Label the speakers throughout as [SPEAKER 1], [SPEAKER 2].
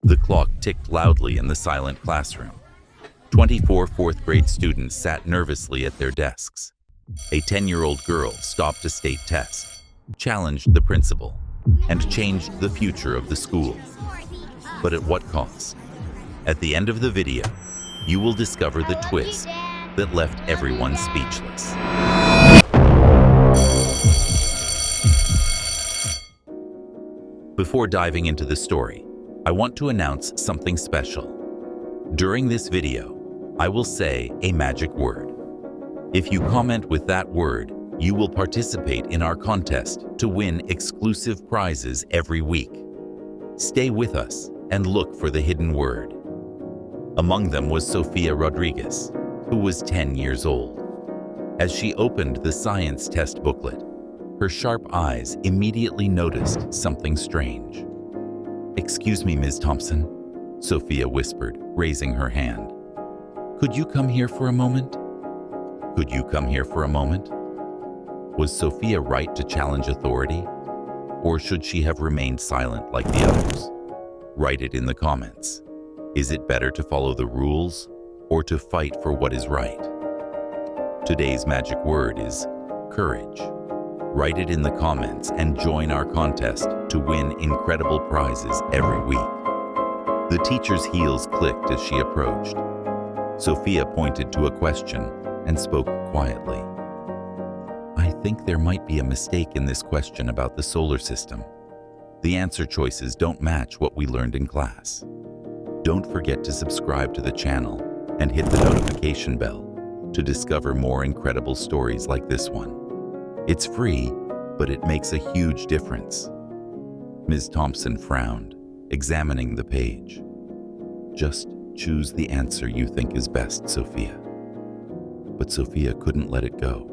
[SPEAKER 1] The clock ticked loudly in the silent classroom. 24 fourth-grade students sat nervously at their desks. A 10-year-old girl stopped a state test, challenged the principal, and changed the future of the school. But at what cost? At the end of the video, you will discover the twist that left everyone speechless. Before diving into the story, I want to announce something special. During this video, I will say a magic word. If you comment with that word, you will participate in our contest to win exclusive prizes every week. Stay with us and look for the hidden word. Among them was Sophia Rodriguez, who was 10 years old. As she opened the science test booklet, her sharp eyes immediately noticed something strange. "Excuse me, Ms. Thompson," Sophia whispered, raising her hand. "Could you come here for a moment?" Could you come here for a moment? Was Sophia right to challenge authority? Or should she have remained silent like the others? Write it in the comments. Is it better to follow the rules or to fight for what is right? Today's magic word is courage. Write it in the comments and join our contest to win incredible prizes every week. The teacher's heels clicked as she approached. Sophia pointed to a question and spoke quietly. "I think there might be a mistake in this question about the solar system. The answer choices don't match what we learned in class. Don't forget to subscribe to the channel and hit the notification bell to discover more incredible stories like this one. It's free, but it makes a huge difference." Ms. Thompson frowned, examining the page. "Just choose the answer you think is best, Sophia." But Sophia couldn't let it go.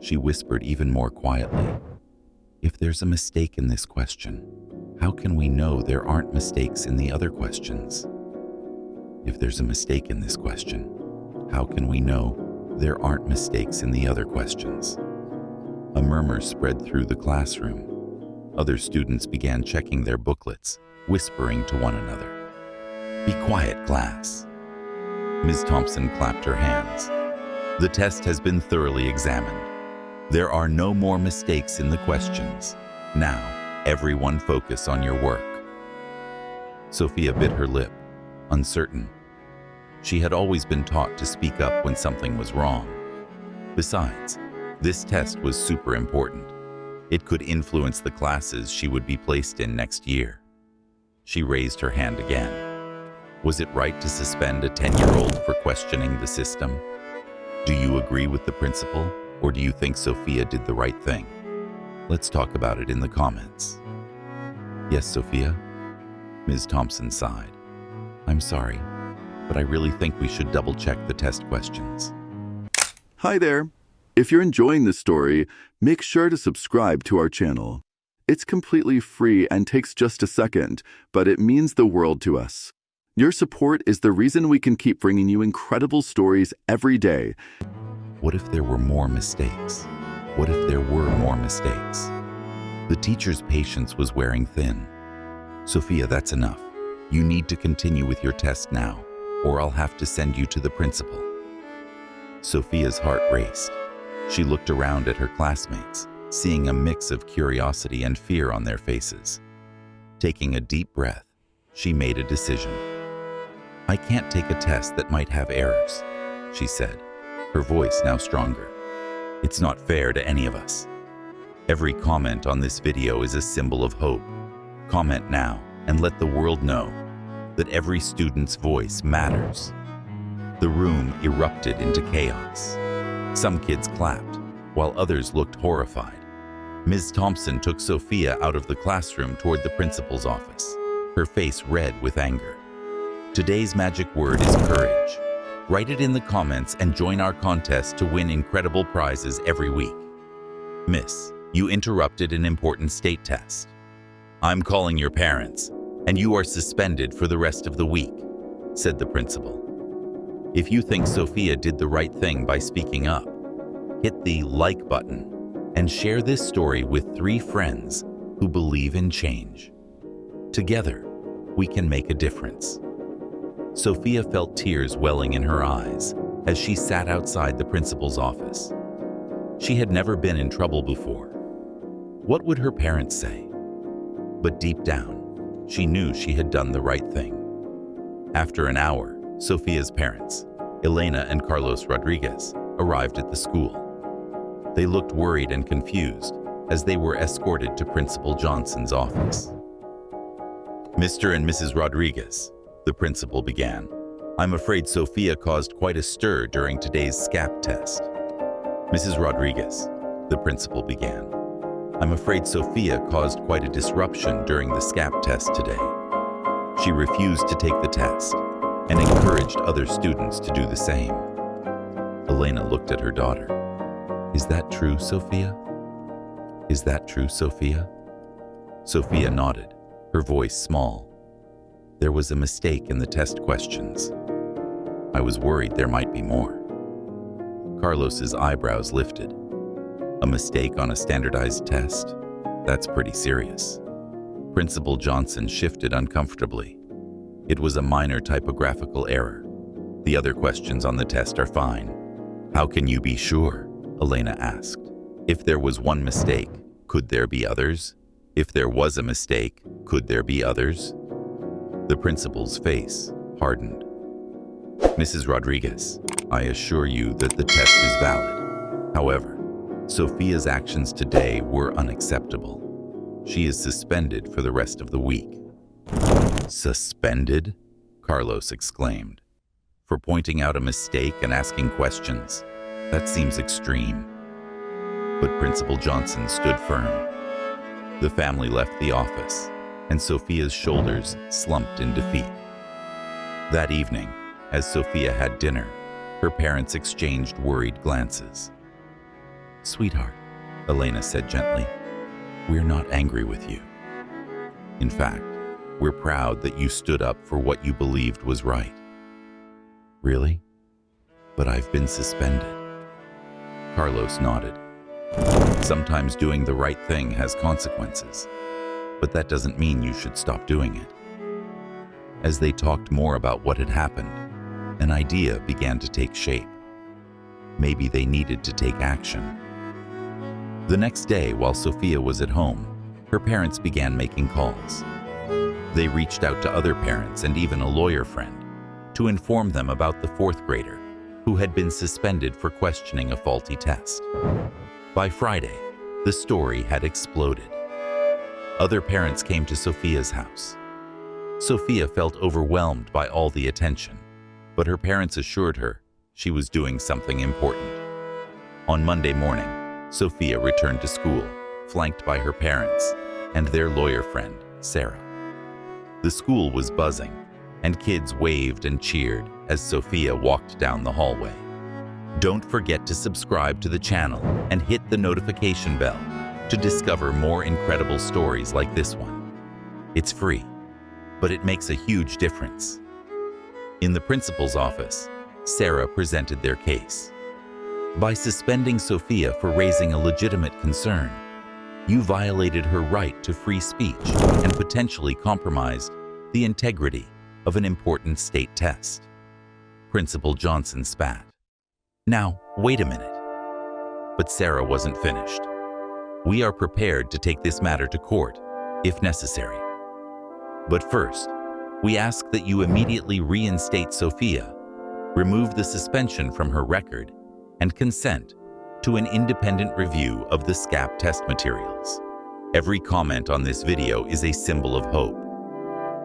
[SPEAKER 1] She whispered even more quietly, "If there's a mistake in this question, how can we know there aren't mistakes in the other questions? If there's a mistake in this question, how can we know there aren't mistakes in the other questions?" A murmur spread through the classroom. Other students began checking their booklets, whispering to one another. "Be quiet, class." Ms. Thompson clapped her hands. "The test has been thoroughly examined. There are no more mistakes in the questions. Now, everyone focus on your work." Sophia bit her lip, uncertain. She had always been taught to speak up when something was wrong. Besides, this test was super important. It could influence the classes she would be placed in next year. She raised her hand again. Was it right to suspend a 10-year-old for questioning the system? Do you agree with the principal, or do you think Sophia did the right thing? Let's talk about it in the comments. "Yes, Sophia?" Ms. Thompson sighed. "I'm sorry, but I really think we should double-check the test questions."
[SPEAKER 2] Hi there. If you're enjoying this story, make sure to subscribe to our channel. It's completely free and takes just a second, but it means the world to us. Your support is the reason we can keep bringing you incredible stories every day.
[SPEAKER 1] What if there were more mistakes? What if there were more mistakes? The teacher's patience was wearing thin. "Sophia, that's enough. You need to continue with your test now, or I'll have to send you to the principal." Sophia's heart raced. She looked around at her classmates, seeing a mix of curiosity and fear on their faces. Taking a deep breath, she made a decision. "I can't take a test that might have errors," she said, her voice now stronger. "It's not fair to any of us. Every comment on this video is a symbol of hope. Comment now and let the world know that every student's voice matters." The room erupted into chaos. Some kids clapped, while others looked horrified. Ms. Thompson took Sophia out of the classroom toward the principal's office, her face red with anger. Today's magic word is courage. Write it in the comments and join our contest to win incredible prizes every week. "Miss, you interrupted an important state test. I'm calling your parents, and you are suspended for the rest of the week," said the principal. If you think Sophia did the right thing by speaking up, hit the like button and share this story with 3 friends who believe in change. Together, we can make a difference." Sophia felt tears welling in her eyes as she sat outside the principal's office. She had never been in trouble before. What would her parents say? But deep down, she knew she had done the right thing. After an hour, Sophia's parents, Elena and Carlos Rodriguez, arrived at the school. They looked worried and confused as they were escorted to Principal Johnson's office. "Mr. and Mrs. Rodriguez," the principal began, "I'm afraid Sophia caused quite a stir during today's SCAP test." "Mrs. Rodriguez," the principal began, "I'm afraid Sophia caused quite a disruption during the SCAP test today. She refused to take the test and encouraged other students to do the same." Elena looked at her daughter. "Is that true, Sophia? Is that true, Sophia?" Sophia nodded, her voice small. "There was a mistake in the test questions. I was worried there might be more." Carlos's eyebrows lifted. "A mistake on a standardized test? That's pretty serious." Principal Johnson shifted uncomfortably. "It was a minor typographical error. The other questions on the test are fine." "How can you be sure?" Elena asked. "If there was one mistake, could there be others? If there was a mistake, could there be others?" The principal's face hardened. "Mrs. Rodriguez, I assure you that the test is valid. However, Sophia's actions today were unacceptable. She is suspended for the rest of the week." "Suspended?" Carlos exclaimed. "For pointing out a mistake and asking questions? That seems extreme." But Principal Johnson stood firm. The family left the office, and Sophia's shoulders slumped in defeat. That evening, as Sophia had dinner, her parents exchanged worried glances. "Sweetheart," Elena said gently, "we're not angry with you. In fact, we're proud that you stood up for what you believed was right." "Really? But I've been suspended." Carlos nodded. "Sometimes doing the right thing has consequences, but that doesn't mean you should stop doing it." As they talked more about what had happened, an idea began to take shape. Maybe they needed to take action. The next day, while Sophia was at home, her parents began making calls. They reached out to other parents and even a lawyer friend to inform them about the fourth grader who had been suspended for questioning a faulty test. By Friday, the story had exploded. Other parents came to Sophia's house. Sophia felt overwhelmed by all the attention, but her parents assured her she was doing something important. On Monday morning, Sophia returned to school, flanked by her parents and their lawyer friend, Sarah. The school was buzzing, and kids waved and cheered as Sophia walked down the hallway. Don't forget to subscribe to the channel and hit the notification bell to discover more incredible stories like this one. It's free, but it makes a huge difference. In the principal's office, Sarah presented their case. By suspending Sophia for raising a legitimate concern, you violated her right to free speech and potentially compromised the integrity of an important state test. Principal Johnson spat. "Now, wait a minute." But Sarah wasn't finished. "We are prepared to take this matter to court, if necessary. But first, we ask that you immediately reinstate Sophia, remove the suspension from her record, and consent to an independent review of the SCAP test materials. Every comment on this video is a symbol of hope.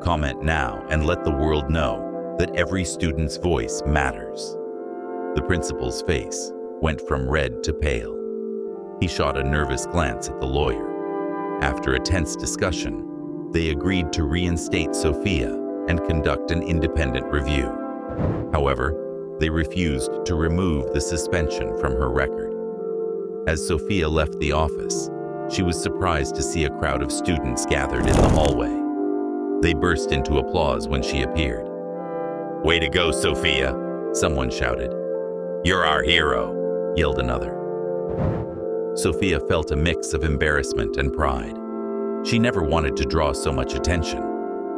[SPEAKER 1] Comment now and let the world know that every student's voice matters." The principal's face went from red to pale. He shot a nervous glance at the lawyer. After a tense discussion, they agreed to reinstate Sophia and conduct an independent review. However, they refused to remove the suspension from her record. As Sophia left the office, she was surprised to see a crowd of students gathered in the hallway. They burst into applause when she appeared. "Way to go, Sophia," someone shouted. "You're our hero," yelled another. Sophia felt a mix of embarrassment and pride. She never wanted to draw so much attention,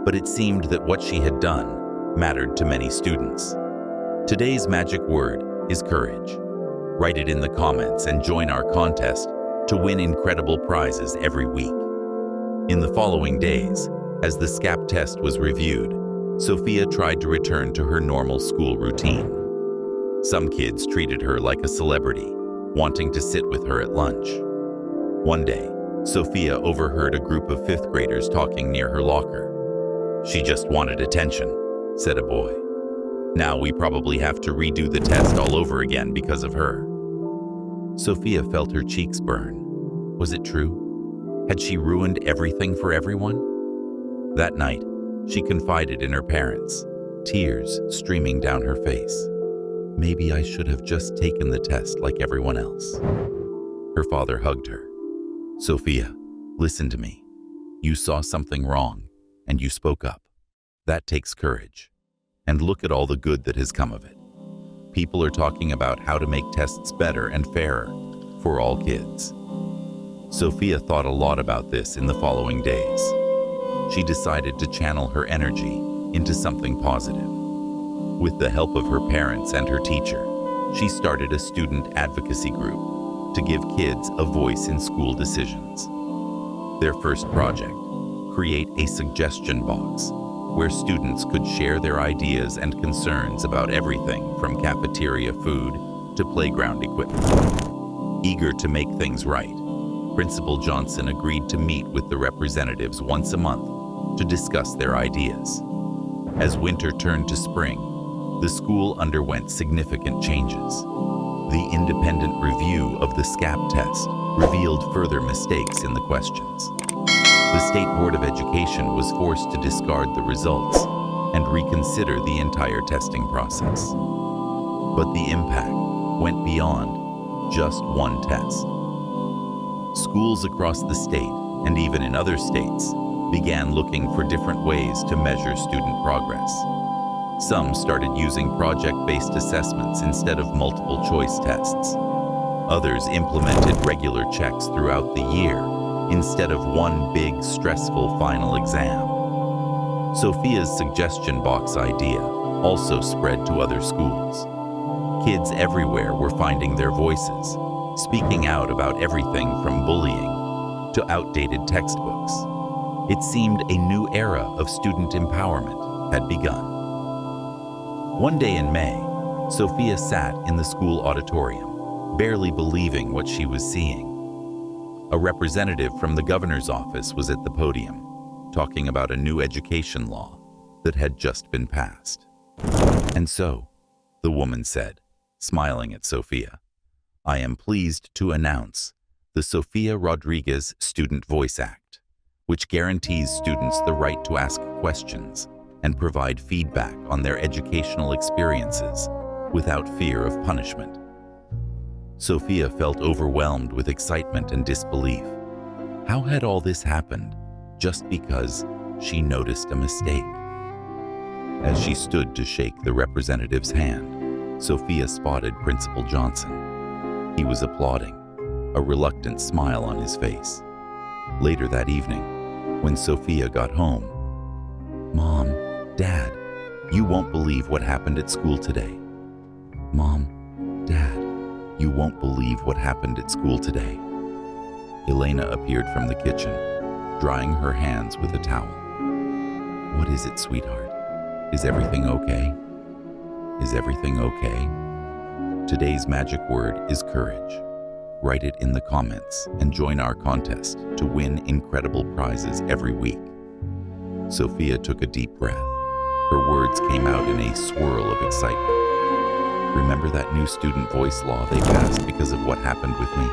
[SPEAKER 1] but it seemed that what she had done mattered to many students. Today's magic word is courage. Write it in the comments and join our contest to win incredible prizes every week. In the following days, as the SCAP test was reviewed, Sophia tried to return to her normal school routine. Some kids treated her like a celebrity, wanting to sit with her at lunch. One day, Sophia overheard a group of fifth graders talking near her locker. "She just wanted attention," said a boy. "Now we probably have to redo the test all over again because of her." Sophia felt her cheeks burn. Was it true? Had she ruined everything for everyone? That night, she confided in her parents, tears streaming down her face. "Maybe I should have just taken the test like everyone else." Her father hugged her. "Sophia, listen to me. You saw something wrong, and you spoke up. That takes courage. And look at all the good that has come of it. People are talking about how to make tests better and fairer for all kids." Sophia thought a lot about this in the following days. She decided to channel her energy into something positive. With the help of her parents and her teacher, she started a student advocacy group to give kids a voice in school decisions. Their first project, create a suggestion box where students could share their ideas and concerns about everything from cafeteria food to playground equipment. Eager to make things right, Principal Johnson agreed to meet with the representatives once a month to discuss their ideas. As winter turned to spring, the school underwent significant changes. The independent review of the SCAP test revealed further mistakes in the questions. The State Board of Education was forced to discard the results and reconsider the entire testing process. But the impact went beyond just one test. Schools across the state, and even in other states, began looking for different ways to measure student progress. Some started using project-based assessments instead of multiple-choice tests. Others implemented regular checks throughout the year instead of one big, stressful final exam. Sophia's suggestion box idea also spread to other schools. Kids everywhere were finding their voices, speaking out about everything from bullying to outdated textbooks. It seemed a new era of student empowerment had begun. One day in May, Sophia sat in the school auditorium, barely believing what she was seeing. A representative from the governor's office was at the podium, talking about a new education law that had just been passed. "And so," the woman said, smiling at Sophia, "I am pleased to announce the Sophia Rodriguez Student Voice Act, which guarantees students the right to ask questions and provide feedback on their educational experiences without fear of punishment." Sophia felt overwhelmed with excitement and disbelief. How had all this happened just because she noticed a mistake? As she stood to shake the representative's hand, Sophia spotted Principal Johnson. He was applauding, a reluctant smile on his face. Later that evening, when Sophia got home, "Mom, Dad, you won't believe what happened at school today. Mom, Dad, you won't believe what happened at school today." Elena appeared from the kitchen, drying her hands with a towel. "What is it, sweetheart? Is everything okay? Is everything okay?" Today's magic word is courage. Write it in the comments and join our contest to win incredible prizes every week. Sophia took a deep breath. Her words came out in a swirl of excitement. "Remember that new student voice law they passed because of what happened with me?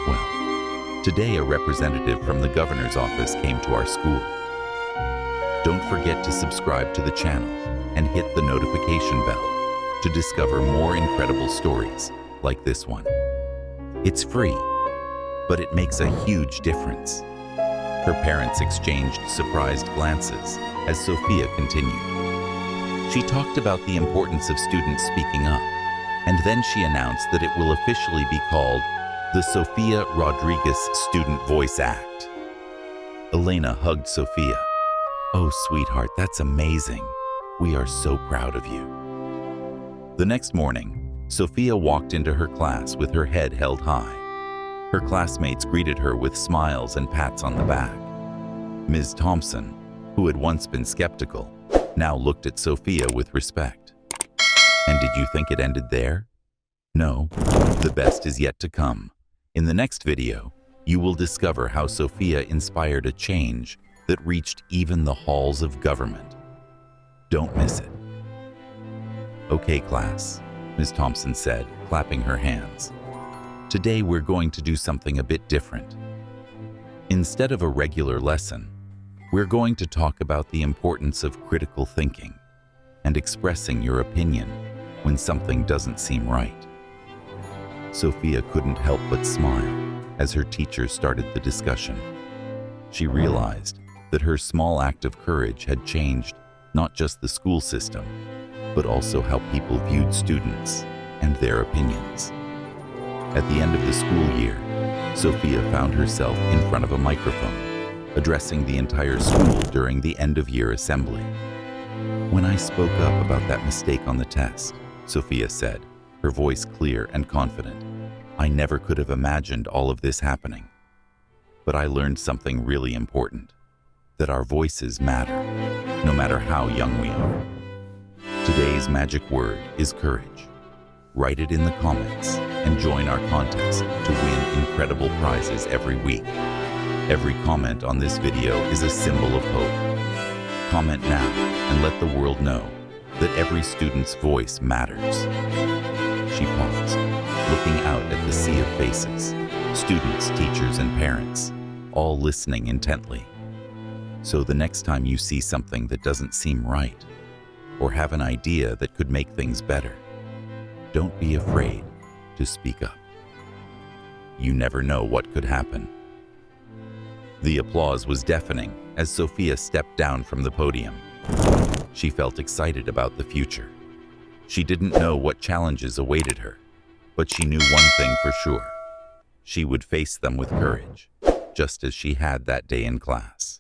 [SPEAKER 1] Well, today a representative from the governor's office came to our school. Don't forget to subscribe to the channel and hit the notification bell to discover more incredible stories like this one. It's free, but it makes a huge difference." Her parents exchanged surprised glances as Sophia continued. She talked about the importance of students speaking up, and then she announced that it will officially be called the Sophia Rodriguez Student Voice Act. Elena hugged Sophia. "Oh, sweetheart, that's amazing. We are so proud of you." The next morning, Sophia walked into her class with her head held high. Her classmates greeted her with smiles and pats on the back. Ms. Thompson, who had once been skeptical, now looked at Sophia with respect. And did you think it ended there? No, the best is yet to come. In the next video, you will discover how Sophia inspired a change that reached even the halls of government. Don't miss it. "Okay, class," Ms. Thompson said, clapping her hands. "Today we're going to do something a bit different. Instead of a regular lesson, we're going to talk about the importance of critical thinking and expressing your opinion when something doesn't seem right." Sophia couldn't help but smile as her teacher started the discussion. She realized that her small act of courage had changed not just the school system, but also how people viewed students and their opinions. At the end of the school year, Sophia found herself in front of a microphone, addressing the entire school during the end-of-year assembly. "When I spoke up about that mistake on the test," Sophia said, her voice clear and confident, "I never could have imagined all of this happening. But I learned something really important, that our voices matter, no matter how young we are." Today's magic word is courage. Write it in the comments and join our contest to win incredible prizes every week. Every comment on this video is a symbol of hope. Comment now and let the world know that every student's voice matters. She paused, looking out at the sea of faces, students, teachers, and parents, all listening intently. So the next time you see something that doesn't seem right, or have an idea that could make things better, don't be afraid to speak up. You never know what could happen. The applause was deafening as Sophia stepped down from the podium. She felt excited about the future. She didn't know what challenges awaited her, but she knew one thing for sure. She would face them with courage, just as she had that day in class.